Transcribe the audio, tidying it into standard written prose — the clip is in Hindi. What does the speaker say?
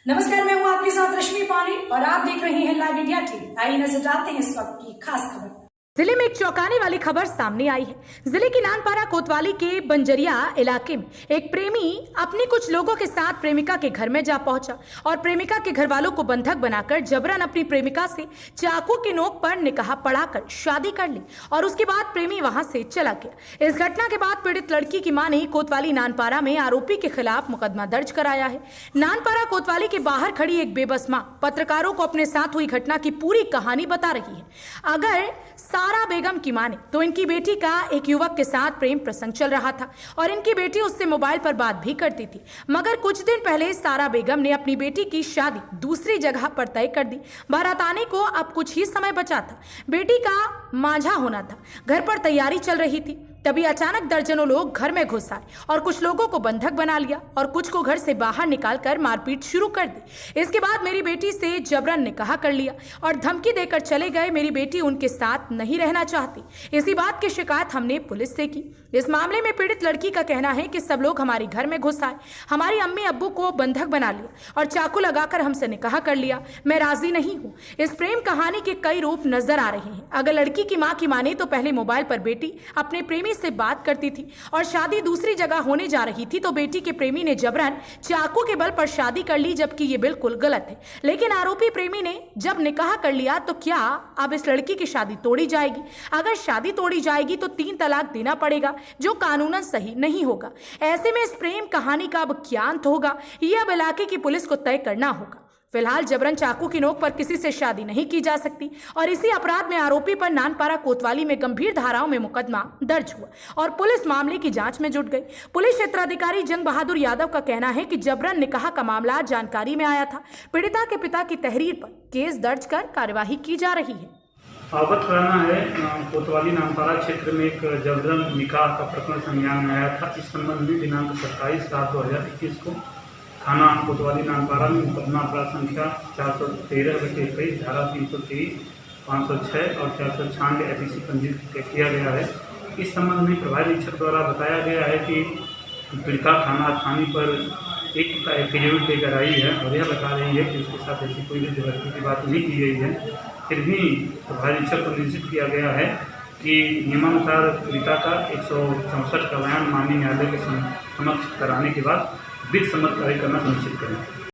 नमस्कार, मैं हूं आपके साथ रश्मि पानी और आप देख रहे हैं लाइव इंडिया टीवी। आइए नजर डालते हैं इस वक्त की खास खबर। जिले में एक चौंकाने वाली खबर सामने आई है। जिले की नानपारा कोतवाली के बंजरिया इलाके में एक प्रेमी अपने कुछ लोगों के साथ प्रेमिका के घर में जा पहुंचा और प्रेमिका के घर वालों को बंधक बनाकर जबरन अपनी प्रेमिका से चाकू की नोक पर निकाह पढ़ाकर शादी कर ली और उसके बाद प्रेमी वहां से चला गया। इस घटना के बाद पीड़ित लड़की की मां ने कोतवाली नानपारा में आरोपी के खिलाफ मुकदमा दर्ज कराया है। नानपारा कोतवाली के बाहर खड़ी एक बेबस मां पत्रकारों को अपने साथ हुई घटना की पूरी कहानी बता रही है। अगर सारा बेगम की माने तो इनकी बेटी का एक युवक के साथ प्रेम प्रसंग चल रहा था और इनकी बेटी उससे मोबाइल पर बात भी करती थी, मगर कुछ दिन पहले सारा बेगम ने अपनी बेटी की शादी दूसरी जगह पर तय कर दी। बारात आने को अब कुछ ही समय बचा था। बेटी का मांझा होना था, घर पर तैयारी चल रही थी। तभी अचानक दर्जनों लोग घर में घुस आए और कुछ लोगों को बंधक बना लिया और कुछ को घर से बाहर निकालकर मारपीट शुरू कर दी। इसके बाद मेरी बेटी से जबरन निकाह कर लिया और धमकी देकर चले गए। मेरी बेटी उनके साथ नहीं रहना चाहती। इसी बात की शिकायत हमने पुलिस से की। इस मामले में पीड़ित लड़की का कहना है कि सब लोग हमारे घर में घुस आए, हमारी अम्मी अब्बू को बंधक बना लिया और चाकू लगाकर हमसे निकाह कर लिया। मैं राजी नहीं हूँ। इस प्रेम कहानी के कई रूप नजर आ रहे हैं। अगर लड़की की मां की माने तो पहले मोबाइल पर बेटी अपने प्रेमी से बात करती थी और शादी दूसरी जगह होने जा रही थी तो बेटी के प्रेमी ने जबरन चाकू के बल पर शादी कर ली, जबकि ये बिल्कुल गलत है। लेकिन आरोपी प्रेमी ने जब निकाह कर लिया तो क्या अब इस लड़की की शादी तोड़ी जाएगी? अगर शादी तोड़ी जाएगी तो 3 तलाक देना पड़ेगा, जो कानूनन सही नहीं होगा। ऐसे में इस प्रेम कहानी का अब क्या अंत होगा, यह अब इलाके की पुलिस को तय करना होगा। फिलहाल जबरन चाकू की नोक पर किसी से शादी नहीं की जा सकती और इसी अपराध में आरोपी पर नानपारा कोतवाली में गंभीर धाराओं में मुकदमा दर्ज हुआ और पुलिस मामले की जांच में जुट गई। पुलिस क्षेत्राधिकारी जंग बहादुर यादव का कहना है कि जबरन निकाह का मामला जानकारी में आया था। पीड़िता के पिता की तहरीर पर केस दर्ज कर कार्यवाही की जा रही है। अवगत कराना है, कोतवाली नानपारा क्षेत्र में एक जबरन निकाह का प्रकरण संज्ञान में आया था। इस संबंध में दिनांक 27/7/2021 को थाना कोतवाली नानपारा में मुकदमा अपराध संख्या 413/21 धारा 323, 506 और 496 IPC पंजीकृत किया गया है। इस संबंध में प्रभारी निरीक्षक द्वारा बताया गया है कि पीड़िता थाना स्थानीय पर एक एफिडेविट लेकर आई है और यह बता रही है कि उसके साथ ऐसी कोई भी जबरदस्ती की बात नहीं की गई है। फिर भी प्रभारी निरीक्षक को निर्देशित किया गया है कि नियमानुसार पीड़िता का 164 का बयान माननीय न्यायालय के समक्ष कराने के बाद विधि सम्मत कार्य करना सुनिश्चित करें।